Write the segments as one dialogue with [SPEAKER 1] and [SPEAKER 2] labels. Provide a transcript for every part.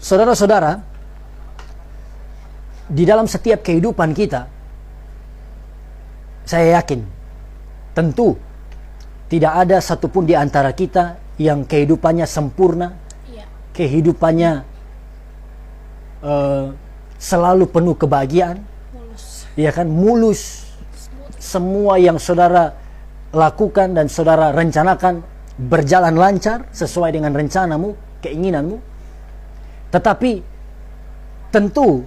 [SPEAKER 1] Saudara-saudara, di dalam setiap kehidupan kita, saya yakin, tentu tidak ada satupun di antara kita yang kehidupannya sempurna, kehidupannya selalu penuh kebahagiaan, ya kan, mulus. Semua yang saudara lakukan dan saudara rencanakan berjalan lancar sesuai dengan rencanamu, keinginanmu. Tetapi tentu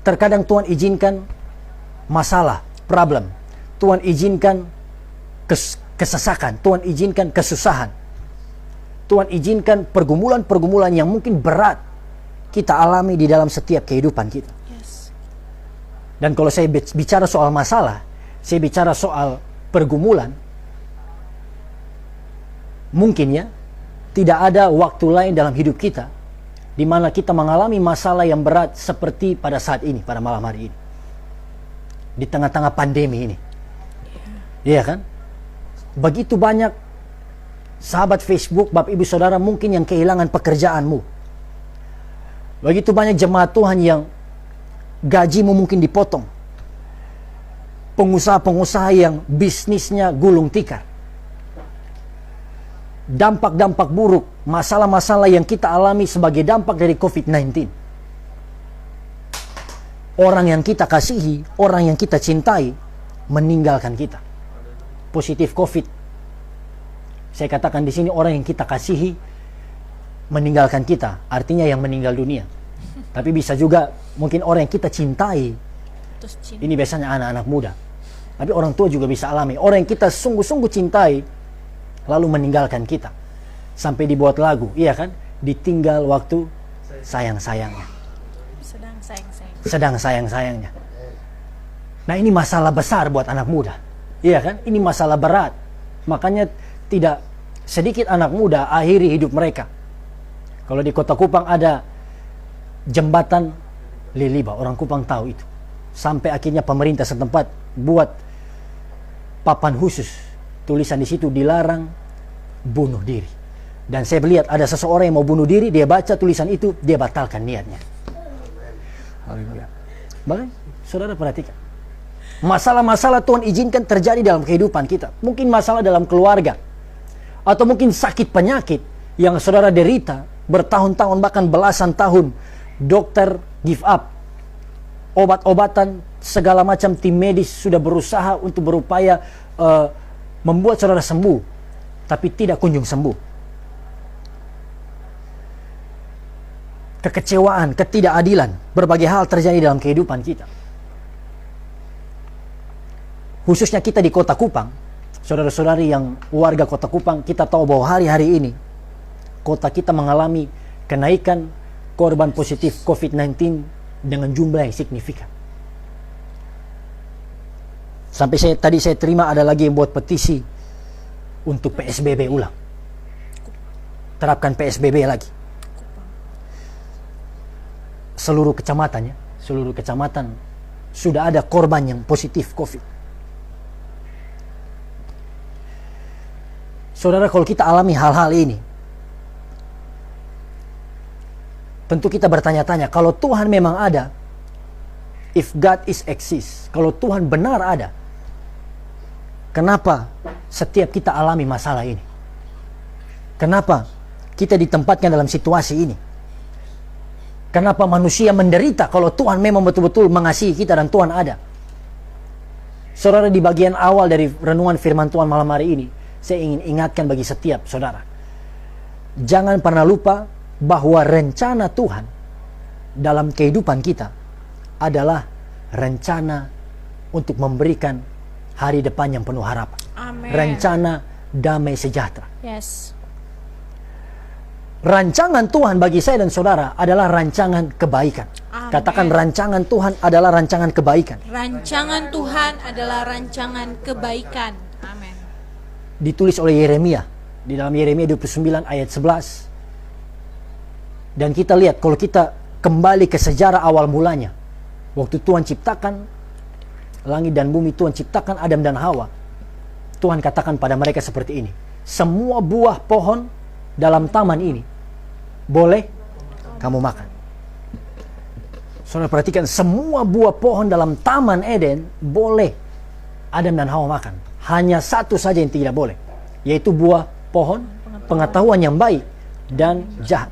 [SPEAKER 1] terkadang Tuhan izinkan masalah, problem. Tuhan izinkan kesesakan, Tuhan izinkan kesusahan. Tuhan izinkan pergumulan-pergumulan yang mungkin berat kita alami di dalam setiap kehidupan kita. Dan kalau saya bicara soal masalah, saya bicara soal pergumulan, mungkin ya, tidak ada waktu lain dalam hidup kita di mana kita mengalami masalah yang berat seperti pada saat ini, pada malam hari ini. Di tengah-tengah pandemi ini. Iya kan? Begitu banyak sahabat Facebook, Bapak Ibu Saudara mungkin yang kehilangan pekerjaanmu. Begitu banyak jemaat Tuhan yang gajimu mungkin dipotong. Pengusaha-pengusaha yang bisnisnya gulung tikar. Dampak-dampak buruk, masalah-masalah yang kita alami sebagai dampak dari COVID-19. Orang yang kita kasihi, orang yang kita cintai, meninggalkan kita. Positif COVID. Saya katakan di sini orang yang kita kasihi, meninggalkan kita. Artinya yang meninggal dunia. Tapi bisa juga mungkin orang yang kita cintai. Ini biasanya anak-anak muda. Tapi orang tua juga bisa alami. Orang yang kita sungguh-sungguh cintai, lalu meninggalkan kita. Sampai dibuat lagu, iya kan? Ditinggal waktu sayang-sayangnya. Sedang sayang-sayangnya. Nah, ini masalah besar buat anak muda. Iya kan? Ini masalah berat. Makanya tidak sedikit anak muda akhiri hidup mereka. Kalau di Kota Kupang ada jembatan Liliba, orang Kupang tahu itu. Sampai akhirnya pemerintah setempat buat papan khusus, tulisan di situ, dilarang bunuh diri. Dan saya melihat ada seseorang yang mau bunuh diri, dia baca tulisan itu, dia batalkan niatnya. Haleluya. Baik, saudara perhatikan. Masalah-masalah Tuhan izinkan terjadi dalam kehidupan kita. Mungkin masalah dalam keluarga. Atau mungkin sakit penyakit yang saudara derita bertahun-tahun, bahkan belasan tahun. Dokter give up. Obat-obatan, segala macam tim medis sudah berusaha untuk berupaya membuat saudara sembuh. Tapi tidak kunjung sembuh. Kekecewaan, ketidakadilan, berbagai hal terjadi dalam kehidupan kita. Khususnya kita di Kota Kupang, saudara-saudari yang warga Kota Kupang, kita tahu bahwa hari-hari ini kota kita mengalami kenaikan korban positif COVID-19 dengan jumlah yang signifikan. Sampai tadi saya terima ada lagi yang buat petisi untuk PSBB ulang. Terapkan PSBB lagi. Seluruh kecamatan sudah ada korban yang positif COVID. Saudara, kalau kita alami hal-hal ini, tentu kita bertanya-tanya, kalau Tuhan memang ada, if God is exist, kalau Tuhan benar ada, kenapa setiap kita alami masalah ini? Kenapa kita ditempatkan dalam situasi ini? Kenapa manusia menderita kalau Tuhan memang betul-betul mengasihi kita dan Tuhan ada? Saudara, di bagian awal dari renungan firman Tuhan malam hari ini, saya ingin ingatkan bagi setiap saudara. Jangan pernah lupa bahwa rencana Tuhan dalam kehidupan kita adalah rencana untuk memberikan hari depan yang penuh harapan.
[SPEAKER 2] Amen.
[SPEAKER 1] Rencana damai sejahtera.
[SPEAKER 2] Yes.
[SPEAKER 1] Rancangan Tuhan bagi saya dan saudara adalah rancangan kebaikan.
[SPEAKER 2] Amen.
[SPEAKER 1] Katakan, rancangan Tuhan adalah rancangan kebaikan.
[SPEAKER 2] Rancangan Tuhan adalah rancangan kebaikan. Amin.
[SPEAKER 1] Ditulis oleh Yeremia di dalam Yeremia 29 ayat 11. Dan kita lihat, kalau kita kembali ke sejarah awal mulanya, waktu Tuhan ciptakan langit dan bumi, Tuhan ciptakan Adam dan Hawa, Tuhan katakan pada mereka seperti ini: semua buah pohon dalam taman ini boleh kamu makan. Saudara perhatikan, semua buah pohon dalam Taman Eden boleh Adam dan Hawa makan. Hanya satu saja yang tidak boleh, yaitu buah pohon pengetahuan yang baik dan jahat.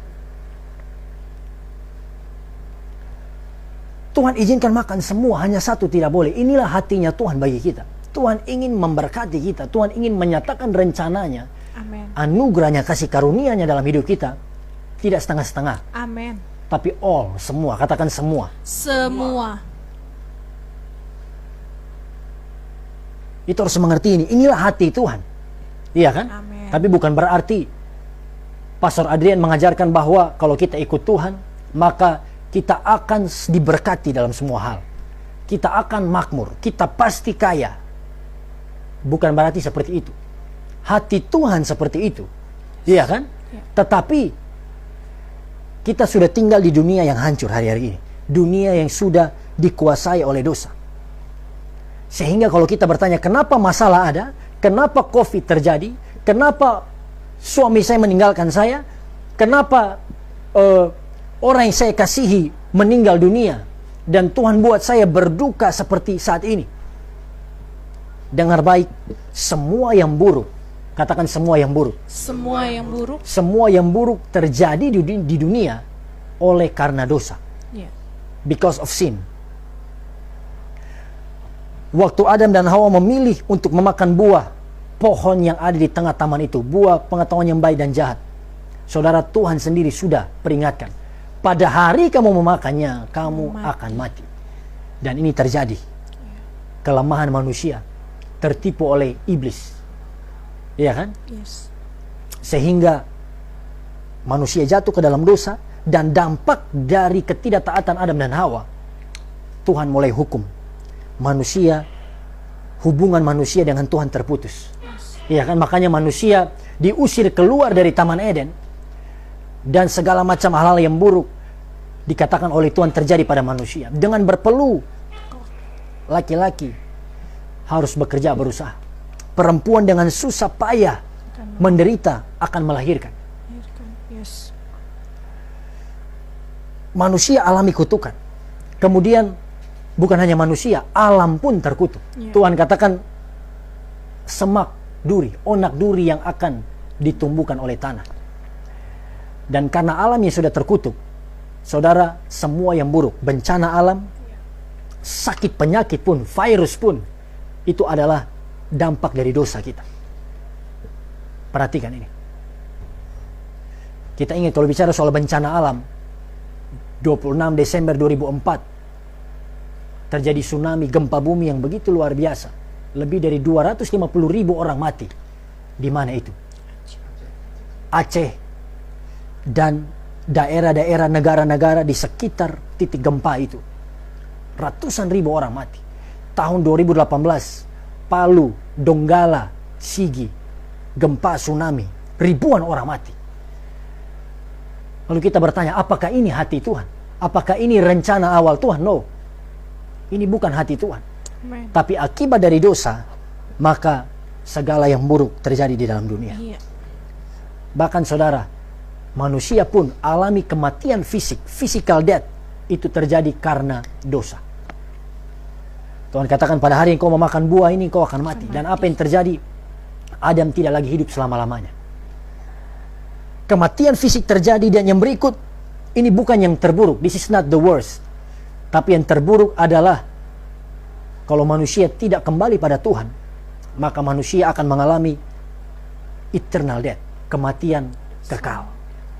[SPEAKER 1] Tuhan izinkan makan semua, hanya satu tidak boleh. Inilah hatinya Tuhan bagi kita. Tuhan ingin memberkati kita. Tuhan ingin menyatakan rencananya,
[SPEAKER 2] Amin.
[SPEAKER 1] anugerahnya, kasih karunia-Nya dalam hidup kita. Tidak setengah-setengah,
[SPEAKER 2] Amin.
[SPEAKER 1] tapi all, semua. Katakan semua.
[SPEAKER 2] Semua.
[SPEAKER 1] Itu harus mengerti ini. Inilah hati Tuhan. Iya kan?
[SPEAKER 2] Amin.
[SPEAKER 1] Tapi bukan berarti Pastor Adrian mengajarkan bahwa kalau kita ikut Tuhan, maka kita akan diberkati dalam semua hal. Kita akan makmur. Kita pasti kaya. Bukan berarti seperti itu. Hati Tuhan seperti itu. Iya kan?
[SPEAKER 2] Ya.
[SPEAKER 1] Tetapi kita sudah tinggal di dunia yang hancur hari-hari ini. Dunia yang sudah dikuasai oleh dosa. Sehingga kalau kita bertanya, kenapa masalah ada? Kenapa COVID terjadi? Kenapa suami saya meninggalkan saya? Kenapa orang yang saya kasihi meninggal dunia? Dan Tuhan buat saya berduka seperti saat ini. Dengar baik, semua yang buruk, katakan semua yang buruk.
[SPEAKER 2] Semua yang buruk.
[SPEAKER 1] Semua yang buruk terjadi di dunia oleh karena dosa.
[SPEAKER 2] Ya.
[SPEAKER 1] Because of sin. Waktu Adam dan Hawa memilih untuk memakan buah pohon yang ada di tengah taman itu, buah pengetahuan yang baik dan jahat, saudara, Tuhan sendiri sudah peringatkan, pada hari kamu memakannya, kamu akan mati. Dan ini terjadi. Kelemahan manusia, tertipu oleh iblis. Iya kan?
[SPEAKER 2] Yes.
[SPEAKER 1] Sehingga manusia jatuh ke dalam dosa, dan dampak dari ketidaktaatan Adam dan Hawa, Tuhan mulai hukum manusia. Hubungan manusia dengan Tuhan terputus. Iya kan? Makanya manusia diusir keluar dari Taman Eden, dan segala macam hal-hal yang buruk dikatakan oleh Tuhan terjadi pada manusia. Dengan berpeluh, laki-laki harus bekerja, berusaha. Perempuan dengan susah payah menderita akan melahirkan.
[SPEAKER 2] Yes.
[SPEAKER 1] Manusia alami kutukan. Kemudian bukan hanya manusia, alam pun terkutuk.
[SPEAKER 2] Ya.
[SPEAKER 1] Tuhan katakan semak duri, onak duri yang akan ditumbuhkan oleh tanah. Dan karena alamnya sudah terkutuk, saudara, semua yang buruk, bencana alam, sakit penyakit pun, virus pun, itu adalah dampak dari dosa kita. Perhatikan ini. Kita ingat kalau bicara soal bencana alam, 26 Desember 2004 terjadi tsunami, gempa bumi yang begitu luar biasa. Lebih dari 250.000 orang mati. Di mana itu? Aceh dan daerah-daerah, negara-negara di sekitar titik gempa itu. Ratusan ribu orang mati. Tahun 2018, Palu, Donggala, Sigi, gempa tsunami, ribuan orang mati. Lalu kita bertanya, apakah ini hati Tuhan? Apakah ini rencana awal Tuhan? No. Ini bukan hati Tuhan.
[SPEAKER 2] Amen.
[SPEAKER 1] Tapi akibat dari dosa, maka segala yang buruk terjadi di dalam dunia.
[SPEAKER 2] Iya.
[SPEAKER 1] Bahkan saudara, manusia pun alami kematian fisik, physical death, itu terjadi karena dosa. Tuhan katakan pada hari yang kau memakan buah ini kau akan mati. Dan apa yang terjadi? Adam tidak lagi hidup selama-lamanya. Kematian fisik terjadi, dan yang berikut ini bukan yang terburuk. This is not the worst. Tapi yang terburuk adalah kalau manusia tidak kembali pada Tuhan, maka manusia akan mengalami eternal death, kematian kekal.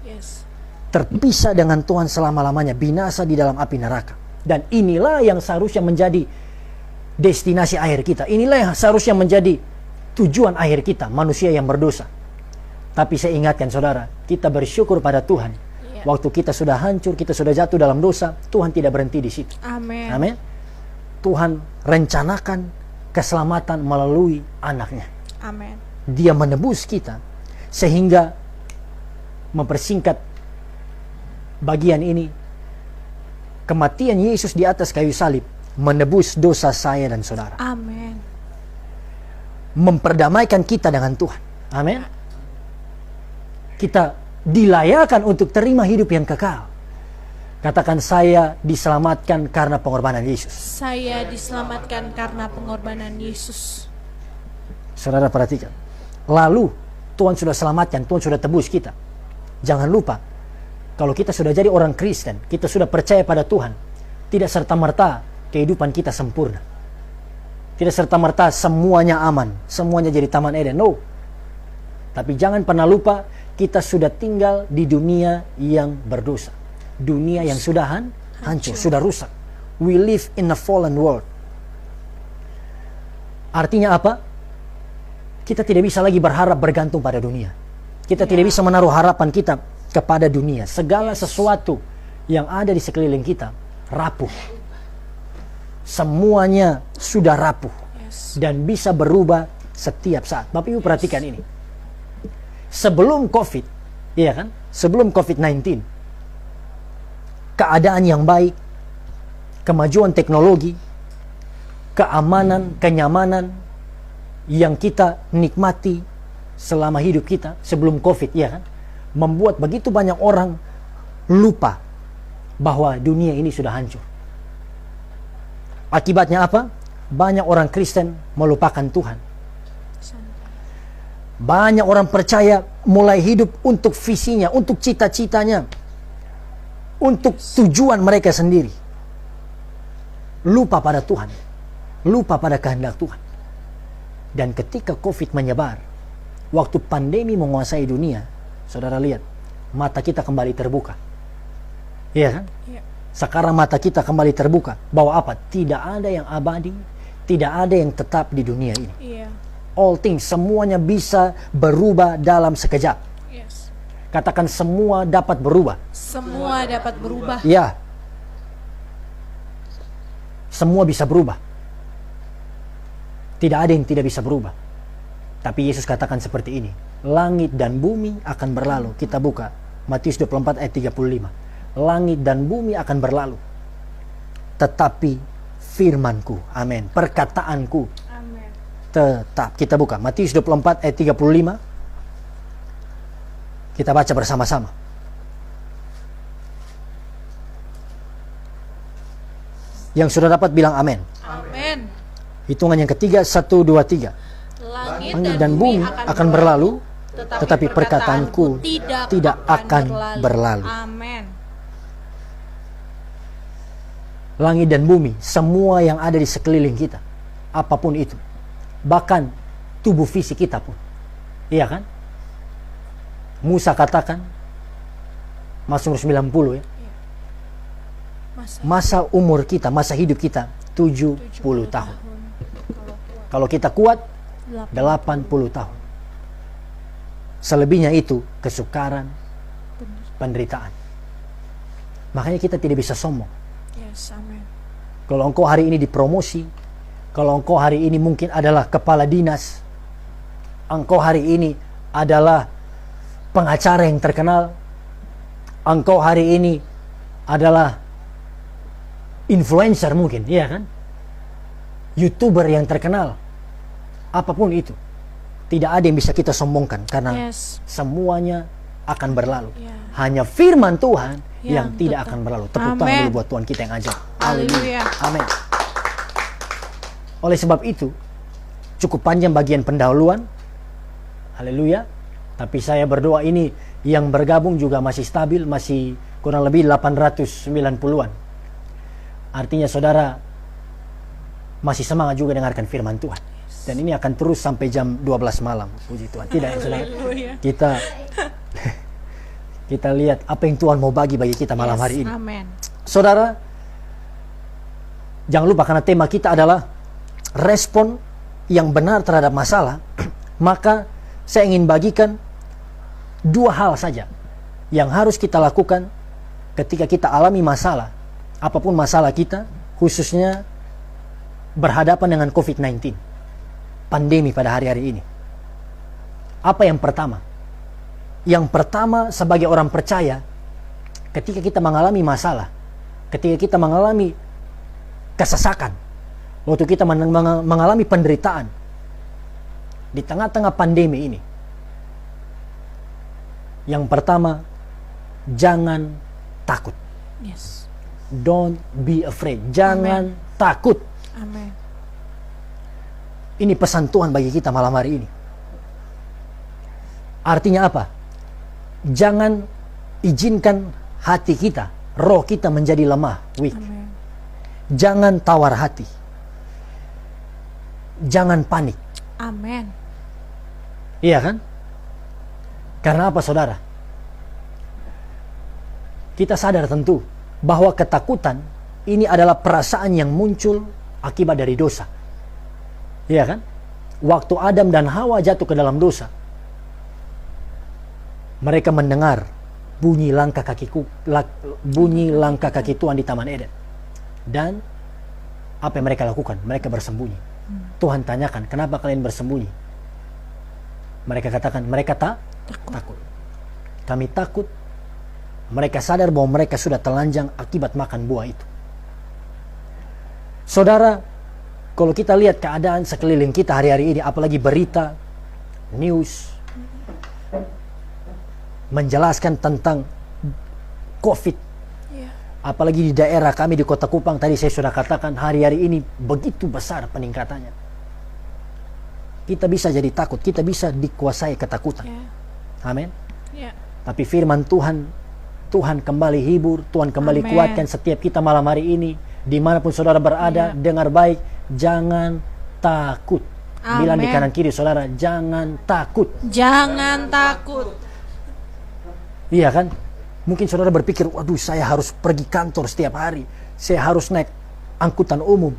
[SPEAKER 2] Yes.
[SPEAKER 1] Terpisah dengan Tuhan selama-lamanya, binasa di dalam api neraka. Dan inilah yang seharusnya menjadi destinasi akhir kita. Inilah yang seharusnya menjadi tujuan akhir kita, manusia yang berdosa. Tapi saya ingatkan saudara, kita bersyukur pada Tuhan. Waktu kita sudah hancur, kita sudah jatuh dalam dosa, Tuhan tidak berhenti di situ.
[SPEAKER 2] Amin.
[SPEAKER 1] Amin. Tuhan rencanakan keselamatan melalui anaknya.
[SPEAKER 2] Amin.
[SPEAKER 1] Dia menebus kita, sehingga mempersingkat bagian ini, kematian Yesus di atas kayu salib menebus dosa saya dan saudara.
[SPEAKER 2] Amin.
[SPEAKER 1] Memperdamaikan kita dengan Tuhan. Amin. Kita dilayakkan untuk terima hidup yang kekal. Katakan, saya diselamatkan karena pengorbanan Yesus.
[SPEAKER 2] Saya diselamatkan karena pengorbanan Yesus.
[SPEAKER 1] Saudara perhatikan. Lalu Tuhan sudah selamatkan, Tuhan sudah tebus kita. Jangan lupa, kalau kita sudah jadi orang Kristen, kita sudah percaya pada Tuhan, tidak serta-merta kehidupan kita sempurna. Tidak serta-merta semuanya aman, semuanya jadi taman Eden. No. Tapi jangan pernah lupa, kita sudah tinggal di dunia yang berdosa. Dunia yang sudah hancur, sudah rusak. We live in a fallen world. Artinya apa? Kita tidak bisa lagi berharap bergantung pada dunia. Kita tidak bisa menaruh harapan kita kepada dunia. Segala sesuatu yang ada di sekeliling kita rapuh. Semuanya sudah rapuh. Dan bisa berubah setiap saat. Bapak Ibu perhatikan ini. Sebelum COVID, iya kan? Sebelum COVID-19, keadaan yang baik, kemajuan teknologi, keamanan, kenyamanan yang kita nikmati selama hidup kita sebelum COVID, ya kan? Membuat begitu banyak orang lupa bahwa dunia ini sudah hancur. Akibatnya apa? Banyak orang Kristen melupakan Tuhan. Banyak orang percaya mulai hidup untuk visinya, untuk cita-citanya, untuk tujuan mereka sendiri. Lupa pada Tuhan, lupa pada kehendak Tuhan. Dan ketika COVID menyebar, waktu pandemi menguasai dunia, saudara lihat, mata kita kembali terbuka. Iya kan?
[SPEAKER 2] Iya.
[SPEAKER 1] Sekarang mata kita kembali terbuka. Bahwa apa? Tidak ada yang abadi, tidak ada yang tetap di dunia ini.
[SPEAKER 2] Iya.
[SPEAKER 1] All things, semuanya bisa berubah dalam sekejap.
[SPEAKER 2] Yes.
[SPEAKER 1] Katakan, semua dapat berubah.
[SPEAKER 2] Semua dapat berubah.
[SPEAKER 1] Ya. Semua bisa berubah. Tidak ada yang tidak bisa berubah. Tapi Yesus katakan seperti ini. Langit dan bumi akan berlalu. Kita buka Matius 24 ayat 35. Langit dan bumi akan berlalu. Tetapi firmanku, amin, perkataanku
[SPEAKER 2] Amin.
[SPEAKER 1] tetap. Kita buka Matius 24 ayat 35. Kita baca bersama-sama. Yang sudah dapat bilang amin.
[SPEAKER 2] Amin.
[SPEAKER 1] Hitungan yang ketiga, 1, 2, 3.
[SPEAKER 2] Langit dan bumi akan
[SPEAKER 1] berlalu,
[SPEAKER 2] tetapi
[SPEAKER 1] tetapi perkataanku tidak akan berlalu.
[SPEAKER 2] Amin.
[SPEAKER 1] Langit dan bumi, semua yang ada di sekeliling kita, apapun itu, bahkan tubuh fisik kita pun, iya kan? Musa katakan, Mazmur 90 ya, masa umur kita, masa hidup kita 70 tahun. Kalau kita kuat 80 tahun. Selebihnya itu kesukaran, penderitaan. Makanya kita tidak bisa sombong.
[SPEAKER 2] Yes, amin.
[SPEAKER 1] Kalau engkau hari ini dipromosi, kalau engkau hari ini mungkin adalah kepala dinas, engkau hari ini adalah pengacara yang terkenal, engkau hari ini adalah influencer mungkin, iya kan? YouTuber yang terkenal, apapun itu, tidak ada yang bisa kita sombongkan karena semuanya akan berlalu. Hanya firman Tuhan yang tidak akan berlalu. Tepuk tangan dulu buat Tuhan kita yang ajar.
[SPEAKER 2] Haleluya.
[SPEAKER 1] Amin. Oleh sebab itu, cukup panjang bagian pendahuluan. Haleluya. Tapi saya berdoa ini yang bergabung juga masih stabil, masih kurang lebih 890-an. Artinya saudara masih semangat juga dengarkan firman Tuhan. Dan ini akan terus sampai jam 12 malam. Puji Tuhan. Tidak ya saudara? Kita lihat apa yang Tuhan mau bagi kita malam hari ini.
[SPEAKER 2] Amen.
[SPEAKER 1] Saudara, jangan lupa karena tema kita adalah respon yang benar terhadap masalah. Maka saya ingin bagikan 2 hal saja yang harus kita lakukan ketika kita alami masalah. Apapun masalah kita, khususnya berhadapan dengan COVID-19, pandemi pada hari-hari ini. Apa yang pertama? Yang pertama, sebagai orang percaya, ketika kita mengalami masalah, ketika kita mengalami kesesakan, waktu kita mengalami penderitaan di tengah-tengah pandemi ini, yang pertama, jangan takut.
[SPEAKER 2] Yes.
[SPEAKER 1] Don't be afraid. Jangan takut.
[SPEAKER 2] Amin.
[SPEAKER 1] Ini pesan Tuhan bagi kita malam hari ini. Artinya apa? Jangan izinkan hati kita, roh kita menjadi lemah, weak.
[SPEAKER 2] Amin.
[SPEAKER 1] Jangan tawar hati. Jangan panik.
[SPEAKER 2] Amin.
[SPEAKER 1] Iya kan? Karena apa, saudara? Kita sadar tentu bahwa ketakutan ini adalah perasaan yang muncul akibat dari dosa. Iya kan? Waktu Adam dan Hawa jatuh ke dalam dosa, mereka mendengar bunyi langkah kaki Tuhan di Taman Eden. Dan apa yang mereka lakukan? Mereka bersembunyi. Tuhan tanyakan, kenapa kalian bersembunyi? Mereka katakan, mereka takut. Kami takut. Mereka sadar bahwa mereka sudah telanjang akibat makan buah itu. Saudara, kalau kita lihat keadaan sekeliling kita hari-hari ini, apalagi berita, news, menjelaskan tentang COVID. Apalagi di daerah kami di Kota Kupang, tadi saya sudah katakan, hari-hari ini begitu besar peningkatannya. Kita bisa jadi takut, kita bisa dikuasai ketakutan. Amin. Tapi firman Tuhan kembali hibur, Tuhan kembali kuatkan setiap kita malam hari ini. Dimanapun saudara berada, dengar baik, jangan takut. Bilang di kanan kiri saudara, jangan takut.
[SPEAKER 2] Jangan takut.
[SPEAKER 1] Iya kan? Mungkin saudara berpikir, waduh, saya harus pergi kantor setiap hari, saya harus naik angkutan umum,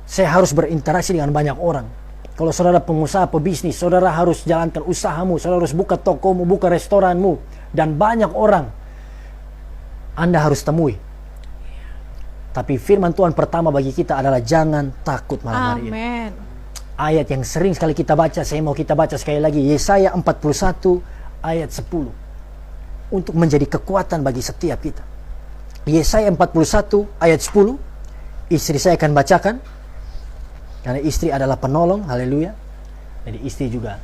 [SPEAKER 1] saya harus berinteraksi dengan banyak orang. Kalau saudara pengusaha, pebisnis, saudara harus jalankan usahamu, saudara harus buka tokomu, buka restoranmu, dan banyak orang Anda harus temui. Tapi firman Tuhan pertama bagi kita adalah jangan takut malam hari ini. Ayat yang sering sekali kita baca, saya mau kita baca sekali lagi, Yesaya 41 ayat 10. Untuk menjadi kekuatan bagi setiap kita. Yesaya 41 ayat 10. Istri saya akan bacakan, karena istri adalah penolong. Haleluya. Jadi istri juga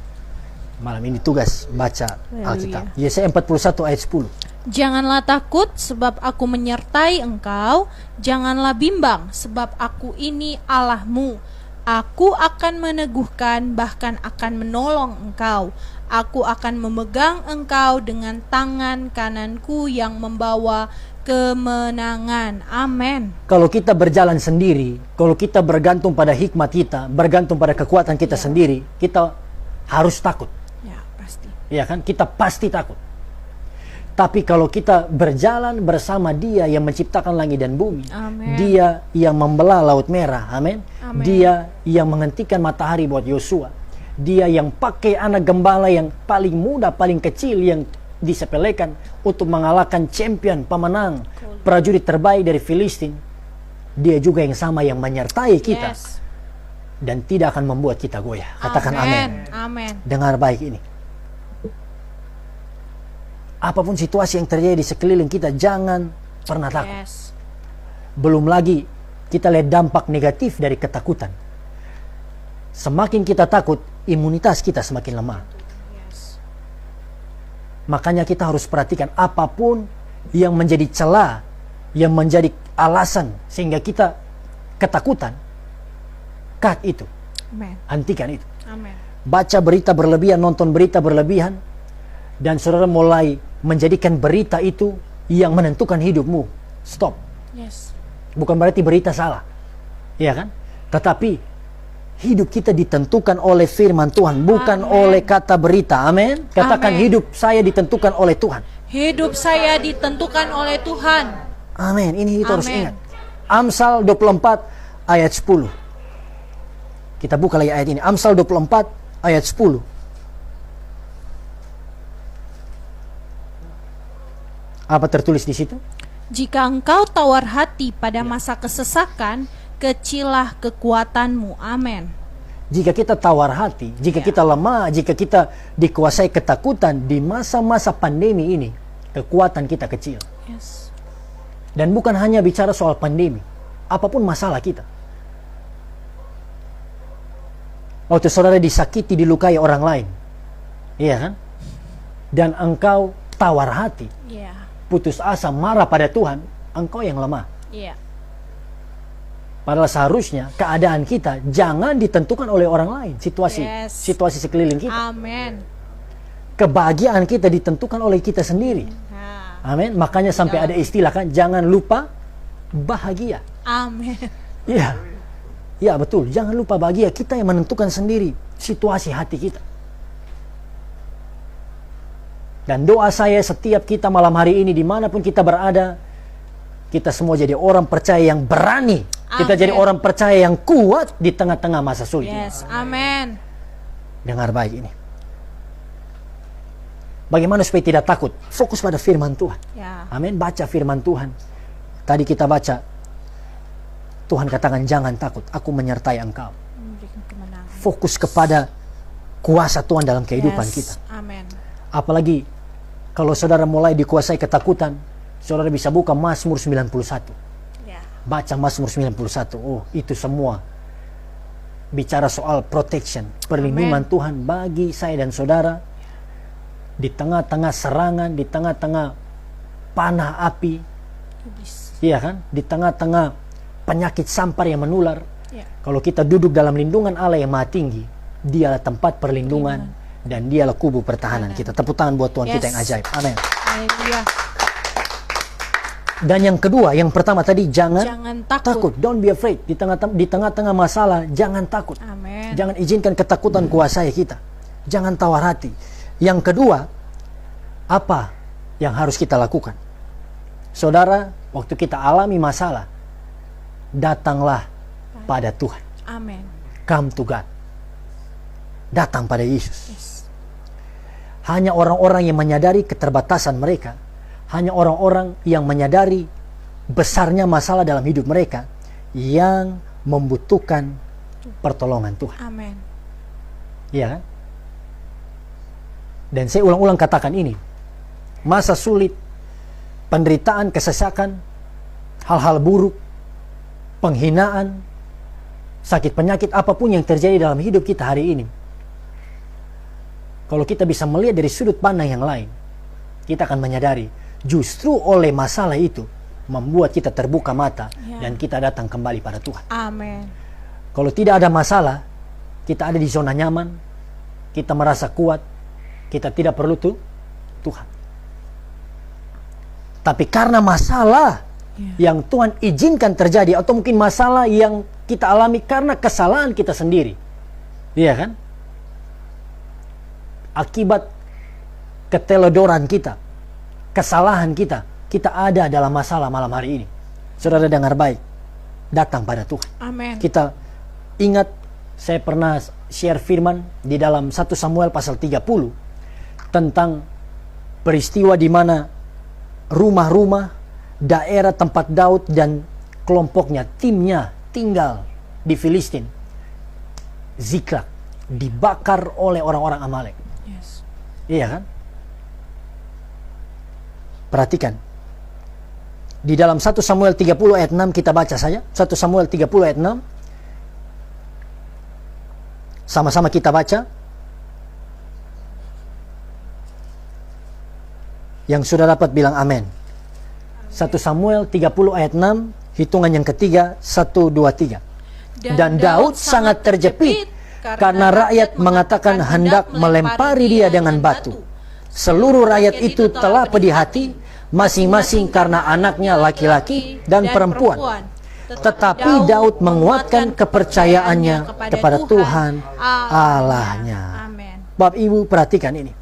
[SPEAKER 1] malam ini tugas baca Alkitab. Yesaya 41 ayat 10.
[SPEAKER 2] Janganlah takut sebab aku menyertai engkau, janganlah bimbang sebab aku ini Allahmu. Aku akan meneguhkan, bahkan akan menolong engkau. Aku akan memegang engkau dengan tangan kananku yang membawa kemenangan. Amin. Kalau kita berjalan sendiri, kalau kita bergantung pada hikmat kita, bergantung pada kekuatan kita sendiri, kita harus takut. Ya, pasti.
[SPEAKER 1] Ya kan? Kita pasti takut. Tapi kalau kita berjalan bersama Dia yang menciptakan langit dan bumi, Dia yang membelah Laut Merah, amin. Dia yang menghentikan matahari buat Yosua, Dia yang pakai anak gembala yang paling muda, paling kecil, yang disepelekan untuk mengalahkan champion, pemenang, prajurit terbaik dari Filistin. Dia juga yang sama yang menyertai kita dan tidak akan membuat kita goyah. Katakan amin.
[SPEAKER 2] Amin.
[SPEAKER 1] Dengar baik ini. Apapun situasi yang terjadi di sekeliling kita, jangan pernah takut. Belum lagi kita lihat dampak negatif dari ketakutan. Semakin kita takut, imunitas kita semakin lemah. Makanya kita harus perhatikan apapun yang menjadi celah, yang menjadi alasan sehingga kita ketakutan, cut itu. Hentikan itu. Baca berita berlebihan, nonton berita berlebihan, dan saudara mulai menjadikan berita itu yang menentukan hidupmu. Stop. Bukan berarti berita salah, ya kan? Tetapi hidup kita ditentukan oleh firman Tuhan, bukan oleh kata berita. Amin. Katakan, hidup saya ditentukan oleh Tuhan.
[SPEAKER 2] Hidup saya ditentukan oleh Tuhan.
[SPEAKER 1] Amin. Ini kita harus ingat. Amsal 24 ayat 10. Kita buka lagi ayat ini. Amsal 24 ayat 10. Apa tertulis di situ?
[SPEAKER 2] Jika engkau tawar hati pada masa kesesakan, kecillah kekuatanmu. Amin.
[SPEAKER 1] Jika kita tawar hati, jika kita lemah, jika kita dikuasai ketakutan di masa-masa pandemi ini, kekuatan kita kecil. Dan bukan hanya bicara soal pandemi, apapun masalah kita. Waktu saudara disakiti, dilukai orang lain, iya kan? Dan engkau tawar hati, putus asa, marah pada Tuhan, engkau yang lemah.
[SPEAKER 2] Iya.
[SPEAKER 1] Padahal seharusnya keadaan kita jangan ditentukan oleh orang lain, situasi sekeliling kita.
[SPEAKER 2] Amin.
[SPEAKER 1] Kebahagiaan kita ditentukan oleh kita sendiri.
[SPEAKER 2] Nah.
[SPEAKER 1] Amin. Makanya sampai ada istilah kan, jangan lupa bahagia.
[SPEAKER 2] Amin.
[SPEAKER 1] Iya. Ya betul, jangan lupa bahagia. Kita yang menentukan sendiri situasi hati kita. Dan doa saya setiap kita malam hari ini, dimanapun kita berada, kita semua jadi orang percaya yang berani. Kita jadi orang percaya yang kuat di tengah-tengah masa sulit.
[SPEAKER 2] Yes, amin.
[SPEAKER 1] Dengar baik ini. Bagaimana supaya tidak takut? Fokus pada firman Tuhan.
[SPEAKER 2] Ya.
[SPEAKER 1] Amin. Baca firman Tuhan. Tadi kita baca, Tuhan katakan jangan takut, aku menyertai engkau.
[SPEAKER 2] Memberikan kemenangan.
[SPEAKER 1] Fokus kepada kuasa Tuhan dalam kehidupan kita.
[SPEAKER 2] Amin.
[SPEAKER 1] Apalagi kalau saudara mulai dikuasai ketakutan, saudara bisa buka Mazmur 91.
[SPEAKER 2] Ya.
[SPEAKER 1] Baca Mazmur 91. Oh, itu semua bicara soal protection, perlindungan Tuhan bagi saya dan saudara di tengah-tengah serangan, di tengah-tengah panah api.
[SPEAKER 2] Iblis.
[SPEAKER 1] Iya kan? Di tengah-tengah penyakit sampar yang menular.
[SPEAKER 2] Ya.
[SPEAKER 1] Kalau kita duduk dalam lindungan Allah yang Maha Tinggi, Dialah tempat perlindungan dan Dialah kubu pertahanan kita. Tepuk tangan buat Tuhan kita yang ajaib. Amin.
[SPEAKER 2] Haleluya.
[SPEAKER 1] Dan yang kedua, yang pertama tadi jangan
[SPEAKER 2] takut.
[SPEAKER 1] Don't be afraid. Di tengah-tengah masalah jangan takut.
[SPEAKER 2] Amin.
[SPEAKER 1] Jangan izinkan ketakutan kuasai kita. Jangan tawar hati. Yang kedua, apa yang harus kita lakukan? Saudara, waktu kita alami masalah, datanglah pada Tuhan.
[SPEAKER 2] Amin.
[SPEAKER 1] Come to God. Datang pada Yesus.
[SPEAKER 2] Yes.
[SPEAKER 1] Hanya orang-orang yang menyadari keterbatasan mereka, hanya orang-orang yang menyadari besarnya masalah dalam hidup mereka yang membutuhkan pertolongan Tuhan.
[SPEAKER 2] Amin.
[SPEAKER 1] Iya kan? Dan saya ulang-ulang katakan ini. Masa sulit, penderitaan, kesesakan, hal-hal buruk, penghinaan, sakit penyakit, apapun yang terjadi dalam hidup kita hari ini, kalau kita bisa melihat dari sudut pandang yang lain, kita akan menyadari justru oleh masalah itu membuat kita terbuka mata dan kita datang kembali pada Tuhan.
[SPEAKER 2] Amin.
[SPEAKER 1] Kalau tidak ada masalah, kita ada di zona nyaman, kita merasa kuat, kita tidak perlu Tuhan. Tapi karena masalah yang Tuhan izinkan terjadi, atau mungkin masalah yang kita alami karena kesalahan kita sendiri, iya kan? Akibat keteledoran kita, kesalahan kita, kita ada dalam masalah malam hari ini. Saudara dengar baik, datang pada Tuhan.
[SPEAKER 2] Amin.
[SPEAKER 1] Kita ingat, saya pernah share firman di dalam 1 Samuel pasal 30 tentang peristiwa di mana rumah-rumah, daerah tempat Daud dan kelompoknya, timnya tinggal di Filistin, Ziklag, dibakar oleh orang-orang Amalek.
[SPEAKER 2] Yes.
[SPEAKER 1] Iya kan? Perhatikan. Di dalam 1 Samuel 30 ayat 6 kita baca saja. 1 Samuel 30 ayat 6. Sama-sama kita baca. Yang sudah dapat bilang amin. 1 Samuel 30 ayat 6, hitungan yang ketiga, 1, 2, 3. Dan Daud sangat terjepit karena rakyat mengatakan hendak melempari dia dengan batu. Seluruh rakyat itu telah pedih hati, masing-masing karena anaknya laki-laki dan perempuan. Tetapi Daud menguatkan kepercayaannya kepada Tuhan Allahnya.
[SPEAKER 2] Amin.
[SPEAKER 1] Bapak Ibu perhatikan ini.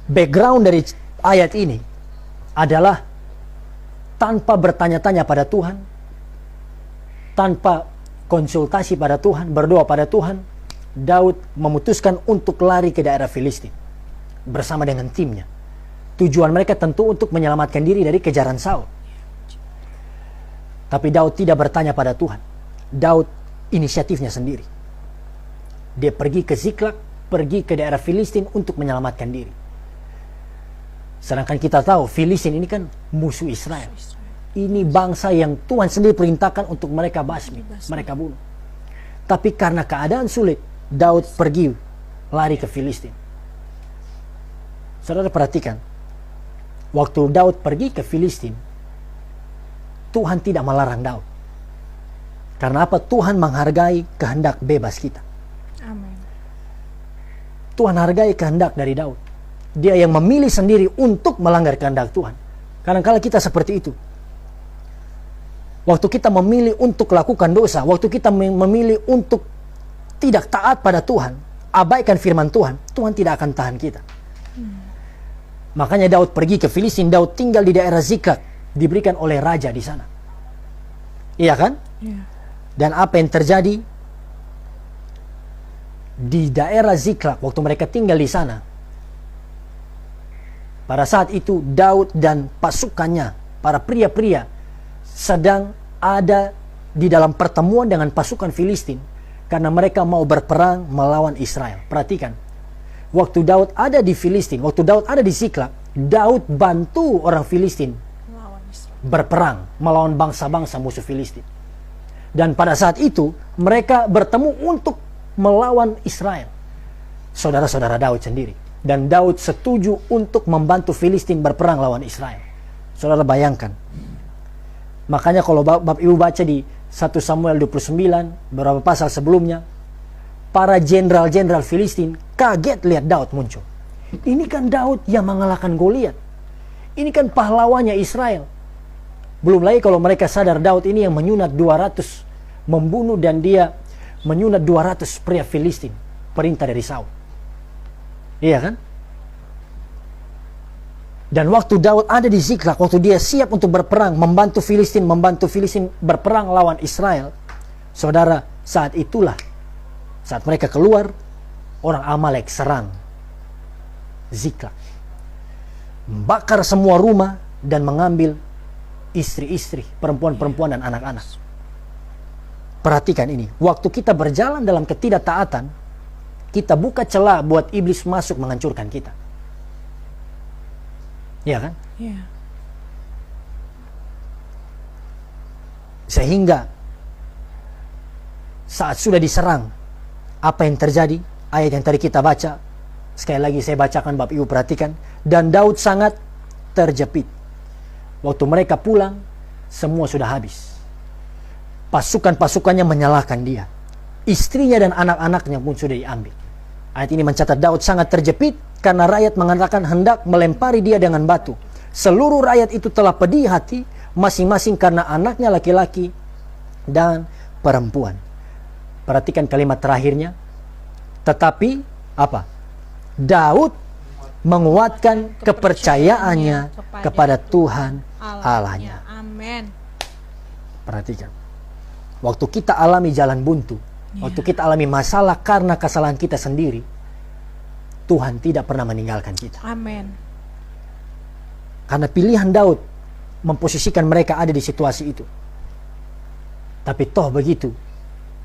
[SPEAKER 1] Background dari ayat ini adalah tanpa bertanya-tanya pada Tuhan, tanpa konsultasi pada Tuhan, berdoa pada Tuhan, Daud memutuskan untuk lari ke daerah Filistin bersama dengan timnya. Tujuan mereka tentu untuk menyelamatkan diri dari kejaran Saul. Tapi Daud tidak bertanya pada Tuhan. Daud inisiatifnya sendiri. Dia pergi ke Ziklag, pergi ke daerah Filistin untuk menyelamatkan diri. Sedangkan kita tahu Filistin ini kan musuh Israel. Ini bangsa yang Tuhan sendiri perintahkan untuk mereka basmi, mereka bunuh. Tapi karena keadaan sulit, Daud pergi lari ke Filistin. Saudara perhatikan, waktu Daud pergi ke Filistin, Tuhan tidak melarang Daud. Karena apa? Tuhan menghargai kehendak bebas kita.
[SPEAKER 2] Amin.
[SPEAKER 1] Tuhan hargai kehendak dari Daud. Dia yang memilih sendiri untuk melanggar kehendak Tuhan. Kadang-kala kita seperti itu. Waktu kita memilih untuk lakukan dosa, waktu kita memilih untuk tidak taat pada Tuhan, abaikan firman Tuhan, Tuhan tidak akan tahan kita. Makanya Daud pergi ke Filistin, Daud tinggal di daerah Ziklag, diberikan oleh raja di sana. Iya kan?
[SPEAKER 2] Ya.
[SPEAKER 1] Dan apa yang terjadi di daerah Ziklag waktu mereka tinggal di sana? Pada saat itu Daud dan pasukannya, para pria-pria, sedang ada di dalam pertemuan dengan pasukan Filistin karena mereka mau berperang melawan Israel. Perhatikan, waktu Daud ada di Filistin, waktu Daud ada di Ziklag, Daud bantu orang Filistin
[SPEAKER 2] Melawan Israel.
[SPEAKER 1] berperang melawan bangsa-bangsa musuh Filistin. Dan pada saat itu mereka bertemu untuk melawan Israel, saudara-saudara Daud sendiri. Dan Daud setuju untuk membantu Filistin berperang lawan Israel. Saudara bayangkan. Makanya kalau Bapak Ibu baca di 1 Samuel 29 beberapa pasal sebelumnya, para jenderal-jenderal Filistin kaget lihat Daud muncul. Ini kan Daud yang mengalahkan Goliat. Ini kan pahlawannya Israel. Belum lagi kalau mereka sadar Daud ini yang menyunat 200, membunuh dan dia menyunat 200 pria Filistin, perintah dari Saul. Iya kan? Dan waktu Daud ada di Ziklag, waktu dia siap untuk berperang, membantu Filistin berperang lawan Israel, saudara, saat itulah, saat mereka keluar, orang Amalek serang Ziklag, membakar semua rumah dan mengambil istri-istri, perempuan-perempuan dan anak-anak. Perhatikan ini, waktu kita berjalan dalam ketidaktaatan, kita buka celah buat iblis masuk menghancurkan kita. Ya kan?
[SPEAKER 2] Ya.
[SPEAKER 1] Sehingga saat sudah diserang, apa yang terjadi? Ayat yang tadi kita baca, sekali lagi saya bacakan, Bapak Ibu perhatikan. Dan Daud sangat terjepit. Waktu mereka pulang, semua sudah habis. Pasukan-pasukannya menyalahkan dia. Istrinya dan anak-anaknya pun sudah diambil. Ayat ini mencatat Daud sangat terjepit karena rakyat mengatakan hendak melempari dia dengan batu. Seluruh rakyat itu telah pedih hati, masing-masing karena anaknya laki-laki dan perempuan. Perhatikan kalimat terakhirnya. Tetapi apa? Daud menguatkan kepercayaannya kepada Tuhan Allahnya.
[SPEAKER 2] Amin.
[SPEAKER 1] Perhatikan. Waktu kita alami jalan buntu, waktu kita alami masalah karena kesalahan kita sendiri, Tuhan tidak pernah meninggalkan kita.
[SPEAKER 2] Amin.
[SPEAKER 1] Karena pilihan Daud memposisikan mereka ada di situasi itu. Tapi toh begitu,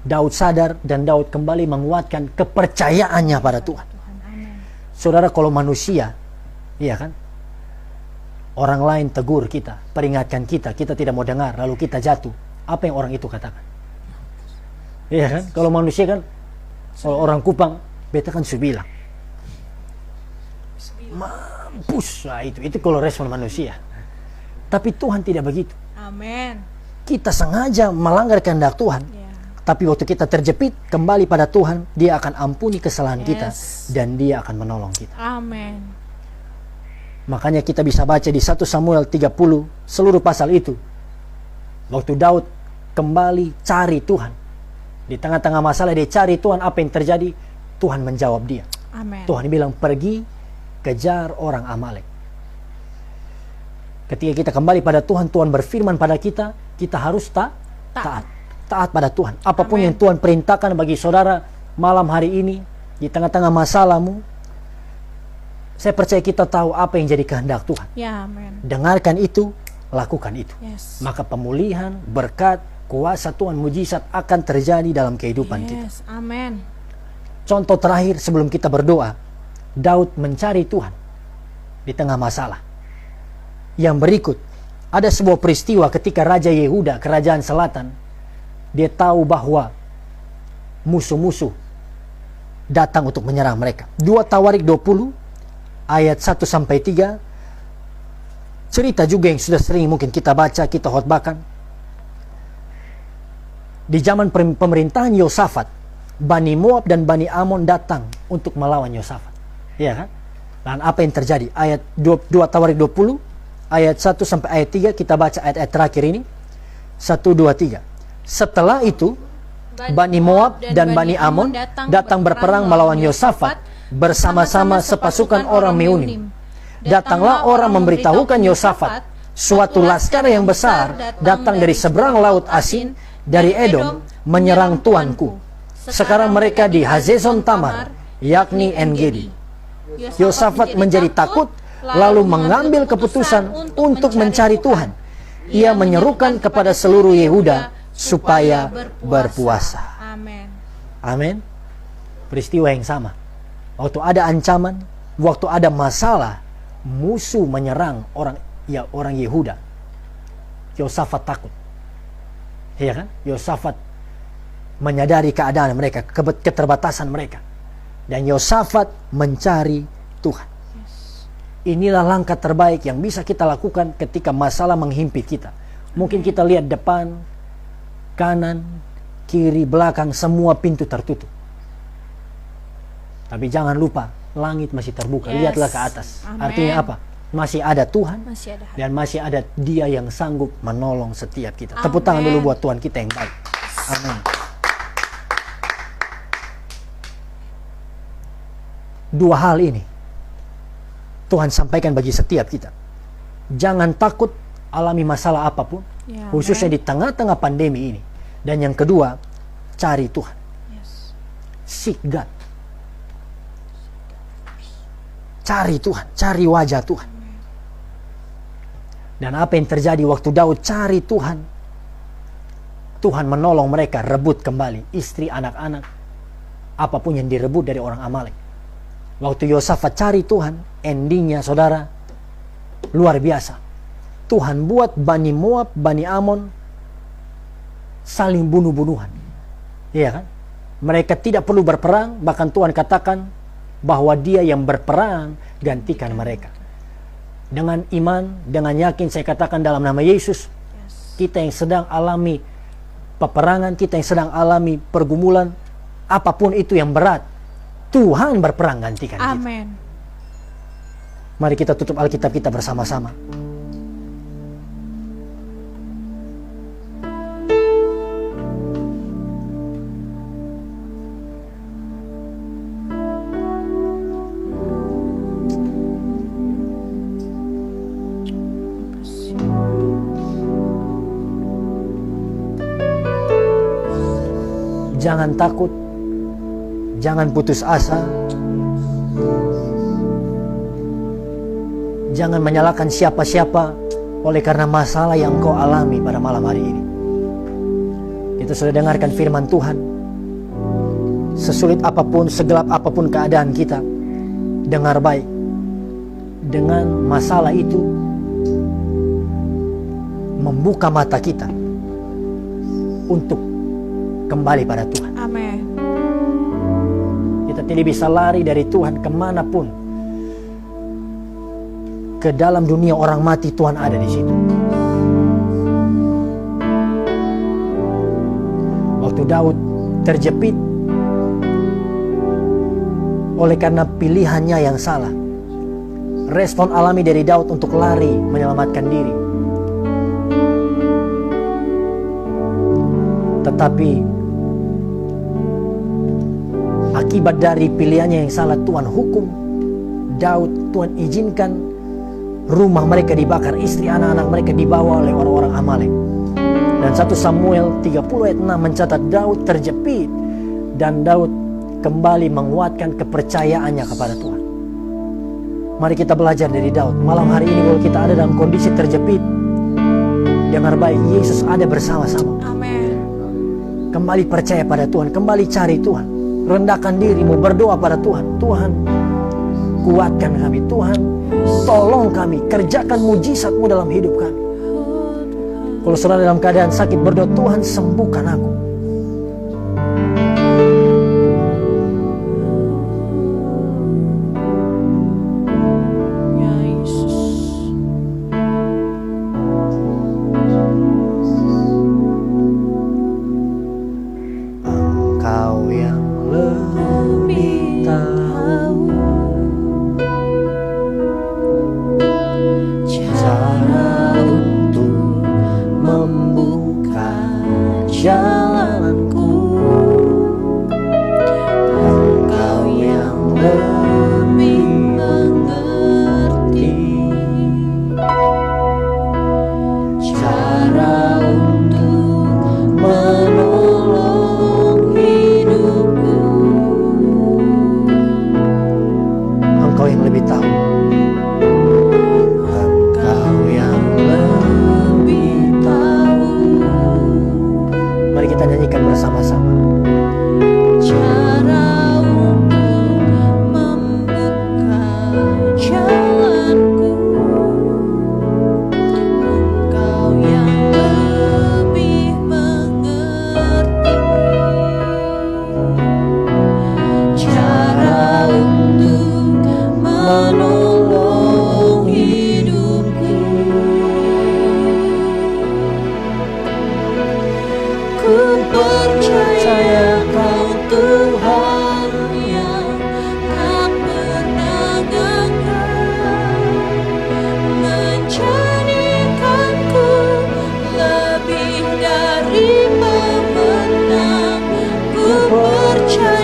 [SPEAKER 1] Daud sadar dan Daud kembali menguatkan kepercayaannya pada Tuhan.
[SPEAKER 2] Amin.
[SPEAKER 1] Saudara, kalau manusia, iya kan, orang lain tegur kita, peringatkan kita, kita tidak mau dengar, lalu kita jatuh, apa yang orang itu katakan? Iya kan, kalau manusia kan, kalau orang Kupang, beta kan sudah bilang, mampus, nah, itu kalau respon manusia. Tapi Tuhan tidak begitu.
[SPEAKER 2] Amin.
[SPEAKER 1] Kita sengaja melanggar kehendak Tuhan.
[SPEAKER 2] Ya.
[SPEAKER 1] Tapi waktu kita terjepit kembali pada Tuhan, Dia akan ampuni kesalahan kita
[SPEAKER 2] Yes.
[SPEAKER 1] dan Dia akan menolong kita.
[SPEAKER 2] Amin.
[SPEAKER 1] Makanya kita bisa baca di 1 Samuel 30 seluruh pasal itu. Waktu Daud kembali cari Tuhan, di tengah-tengah masalah dia cari Tuhan, apa yang terjadi? Tuhan menjawab dia.
[SPEAKER 2] Amin.
[SPEAKER 1] Tuhan bilang, pergi kejar orang Amalek. Ketika kita kembali pada Tuhan, Tuhan berfirman pada kita, kita harus taat pada Tuhan. Apapun
[SPEAKER 2] Amen.
[SPEAKER 1] yang Tuhan perintahkan bagi saudara malam hari ini, di tengah-tengah masalahmu, saya percaya kita tahu apa yang jadi kehendak Tuhan.
[SPEAKER 2] Ya, amin.
[SPEAKER 1] Dengarkan itu, lakukan itu.
[SPEAKER 2] Yes.
[SPEAKER 1] Maka pemulihan, berkat, kuasa Tuhan, mujizat akan terjadi dalam kehidupan kita.
[SPEAKER 2] Yes, amin.
[SPEAKER 1] Contoh terakhir sebelum kita berdoa, Daud mencari Tuhan di tengah masalah. Yang berikut, ada sebuah peristiwa ketika Raja Yehuda, kerajaan selatan, dia tahu bahwa musuh-musuh datang untuk menyerang mereka. 2 Tawarik 20 ayat 1 sampai 3. Cerita juga yang sudah sering mungkin kita baca, kita khotbahkan. Di zaman pemerintahan Yosafat, Bani Moab dan Bani Amon datang untuk melawan Yosafat. Iya kan? Dan apa yang terjadi? Ayat 2 Tawarik 20, ayat 1 sampai ayat 3, kita baca ayat-ayat terakhir ini. 1, 2, 3. Setelah itu, Bani Moab dan Bani Amon datang berperang melawan Yosafat bersama-sama sepasukan orang Meunim. Datanglah orang memberitahukan Yosafat, suatu laskar yang besar datang dari seberang laut Asin, dari Edom, menyerang tuanku. Sekarang mereka di Hazezon Tamar, yakni En-Gedi. Yosafat menjadi takut, lalu mengambil keputusan untuk mencari Tuhan. Ia menyerukan kepada seluruh Yehuda supaya berpuasa.
[SPEAKER 2] Amin.
[SPEAKER 1] Amin. Peristiwa yang sama. Waktu ada ancaman, waktu ada masalah, musuh menyerang orang Yehuda, Yosafat takut. Iya kan? Yosafat menyadari keadaan mereka, keterbatasan mereka. Dan Yosafat mencari Tuhan. Inilah langkah terbaik yang bisa kita lakukan ketika masalah menghimpit kita. Mungkin kita lihat depan, kanan, kiri, belakang, semua pintu tertutup. Tapi jangan lupa, langit masih terbuka. Lihatlah ke atas.
[SPEAKER 2] Amen.
[SPEAKER 1] Artinya apa? Masih ada Tuhan,
[SPEAKER 2] Masih ada
[SPEAKER 1] dan masih ada Dia yang sanggup menolong setiap kita.
[SPEAKER 2] Amen.
[SPEAKER 1] Tepuk tangan dulu buat Tuhan kita yang baik. Amin. Dua hal ini Tuhan sampaikan bagi setiap kita. Jangan takut alami masalah apapun,
[SPEAKER 2] Ya,
[SPEAKER 1] khususnya di tengah-tengah pandemi ini. Dan yang kedua, cari Tuhan.
[SPEAKER 2] Yes.
[SPEAKER 1] Seek God. Cari Tuhan, cari wajah Tuhan. Dan apa yang terjadi waktu Daud cari Tuhan? Tuhan menolong mereka rebut kembali istri, anak-anak, apapun yang direbut dari orang Amalek. Waktu Yosafat cari Tuhan, endingnya saudara, luar biasa. Tuhan buat Bani Moab, Bani Amon saling bunuh-bunuhan. Iya kan? Mereka tidak perlu berperang, bahkan Tuhan katakan bahwa Dia yang berperang gantikan mereka. Dengan iman, dengan yakin saya katakan dalam nama Yesus, kita yang sedang alami peperangan, kita yang sedang alami pergumulan, apapun itu yang berat, Tuhan berperang gantikan kita.
[SPEAKER 2] Amin.
[SPEAKER 1] Mari kita tutup Alkitab kita bersama-sama. Jangan takut, jangan putus asa, jangan menyalahkan siapa-siapa oleh karena masalah yang kau alami pada malam hari ini. Kita sudah dengarkan firman Tuhan. Sesulit apapun, segelap apapun keadaan kita, dengar baik. Dengan masalah itu membuka mata kita untuk kembali pada Tuhan.
[SPEAKER 2] Amin.
[SPEAKER 1] Kita tidak bisa lari dari Tuhan kemanapun. Ke dalam dunia orang mati, Tuhan ada di situ. Waktu Daud terjepit oleh karena pilihannya yang salah, respon alami dari Daud untuk lari menyelamatkan diri. Tetapi akibat dari pilihannya yang salah, Tuhan hukum Daud. Tuhan izinkan rumah mereka dibakar, istri anak-anak mereka dibawa oleh orang-orang Amalek. Dan 1 Samuel 30 ayat 6 mencatat Daud terjepit, dan Daud kembali menguatkan kepercayaannya kepada Tuhan. Mari kita belajar dari Daud. Malam hari ini kalau kita ada dalam kondisi terjepit, dengar baik, Yesus ada bersama-sama.
[SPEAKER 2] Amin.
[SPEAKER 1] Kembali percaya pada Tuhan, kembali cari Tuhan. Rendahkan dirimu, berdoa pada Tuhan. Tuhan, kuatkan kami. Tuhan, tolong kami. Kerjakan mujizat-Mu dalam hidup kami. Kalau saudara dalam keadaan sakit, berdoa, Tuhan sembuhkan aku.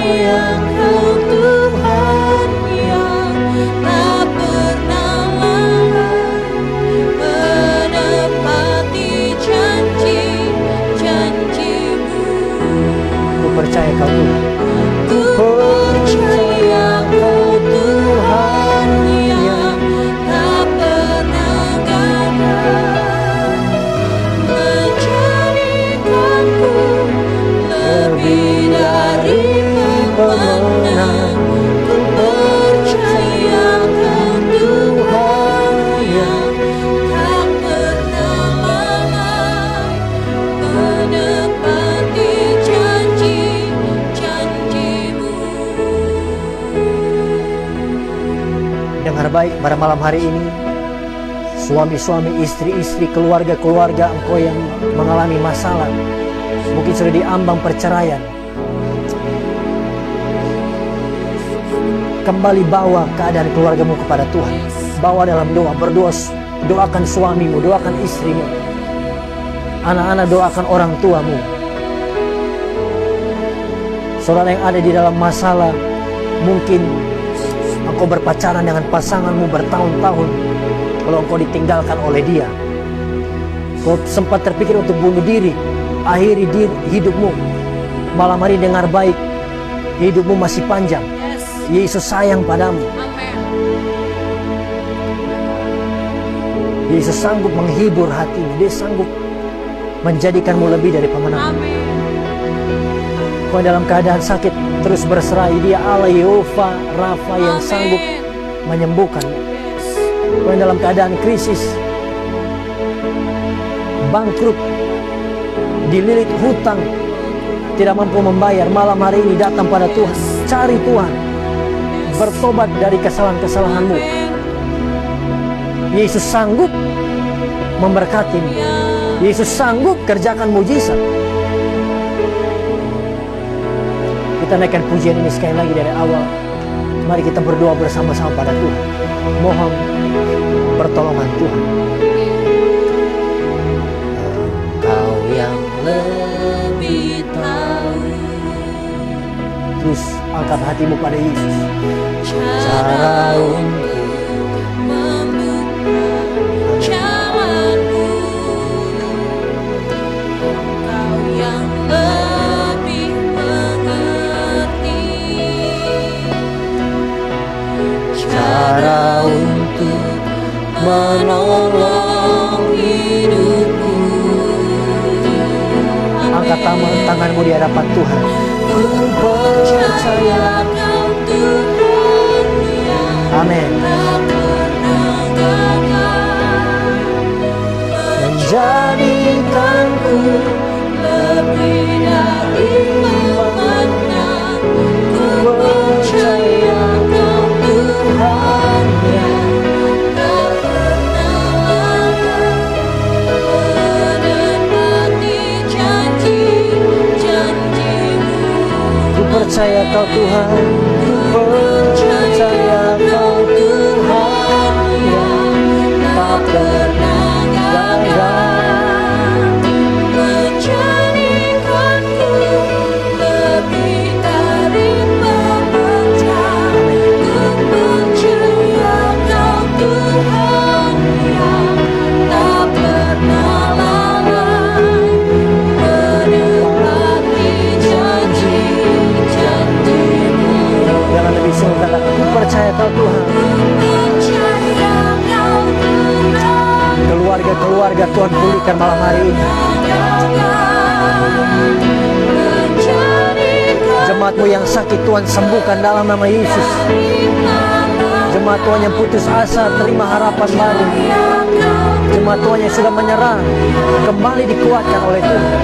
[SPEAKER 2] percaya Kau Tuhan yang tak pernah lalai menepati janji-janji-Mu.
[SPEAKER 1] Ku percaya Kau Tuhan.
[SPEAKER 2] Ku percaya Kau Tuhan yang tak pernah gagal menjadikanku lebih dari pemenang. Ku percaya Kau Tuhan yang tak pernah lalai menepati janji-janji-Mu.
[SPEAKER 1] Dengar baik pada malam hari ini, suami-suami, istri-istri, keluarga-keluarga engkau yang mengalami masalah, mungkin sudah diambang perceraian. Kembali bawa keadaan keluargamu kepada Tuhan. Bawa dalam doa, berdoa, doakan suamimu, doakan istrimu. Anak-anak, doakan orang tuamu. Saudara yang ada di dalam masalah, mungkin engkau berpacaran dengan pasanganmu bertahun-tahun, kalau engkau ditinggalkan oleh dia. Kau sempat terpikir untuk bunuh diri, akhiri hidupmu. Malam hari dengar baik, hidupmu masih panjang.
[SPEAKER 2] Yes.
[SPEAKER 1] Yesus sayang padamu.
[SPEAKER 2] Amen.
[SPEAKER 1] Yesus sanggup menghibur hatimu. Dia sanggup menjadikanmu lebih dari pemenang.
[SPEAKER 2] Amin.
[SPEAKER 1] Kau dalam keadaan sakit, terus berserah. Dia Allah Yehova Rafa yang
[SPEAKER 2] Amin.
[SPEAKER 1] sanggup menyembuhkan.
[SPEAKER 2] Yes.
[SPEAKER 1] Kau yang dalam keadaan krisis, bangkrut, dililit hutang, tidak mampu membayar, malam hari ini datang pada Tuhan. Cari Tuhan, bertobat dari kesalahan-kesalahanmu.
[SPEAKER 2] Amin.
[SPEAKER 1] Yesus sanggup memberkatimu.
[SPEAKER 2] Ya.
[SPEAKER 1] Yesus sanggup kerjakan mujizat. Kita naikkan pujian ini sekali lagi dari awal. Mari kita berdoa bersama-sama pada Tuhan. Mohon pertolongan Tuhan. Engkau yang
[SPEAKER 2] Lebih tahu
[SPEAKER 1] terus angkat hatimu pada Yesus.
[SPEAKER 2] cara untuk membuka jalanmu. Engkau yang lebih mengerti cara untuk menolong hidupku.
[SPEAKER 1] Angkat tanganmu di hadapan Tuhan. Ku percaya.
[SPEAKER 2] Kau Tuhan yang
[SPEAKER 1] Amin.
[SPEAKER 2] tak pernah gagal
[SPEAKER 1] Menjadikanku
[SPEAKER 2] lebih dari pemenang. Ku percaya Kau Tuhan yang tak pernah lalai menepati janji-janji-Mu.
[SPEAKER 1] Ku percaya Kau Tuhan. Ku percaya Kau Tuhan yang tak pernah gagal
[SPEAKER 2] menjadikanku lebih dari pemenang. Ku percaya Kau Tuhan yang tak pernah lalai menepati janji-janji-Mu.
[SPEAKER 1] Jangan lebih sungguh katakan, ku percaya Kau Tuhan.
[SPEAKER 2] Percaya Kau Tuhan
[SPEAKER 1] Keluarga-keluarga Tuhan pulihkan malam hari ini. Jemaatmu yang sakit Tuhan sembuhkan dalam nama Yesus. Jemaat Tuhan yang putus asa terima harapan baru. Jemaat Tuhan yang sudah menyerah kembali dikuatkan oleh Tuhan.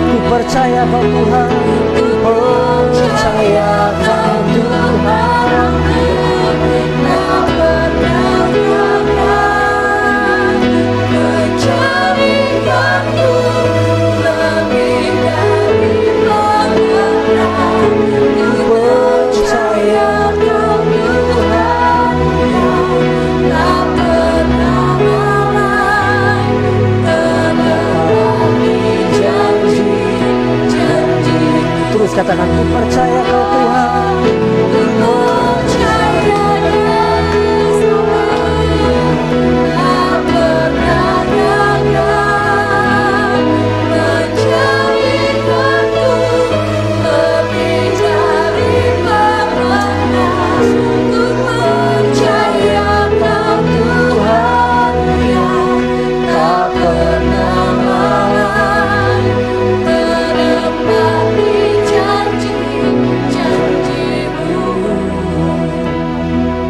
[SPEAKER 1] Ku percaya Kau Tuhan. Ku percaya Kau Tuhan.
[SPEAKER 2] tak pernah gagal menjadikanku lebih dari pemenang. Ku percaya Kau Tuhan yang tak pernah lalai
[SPEAKER 1] katakan ku percaya kau Tuhan.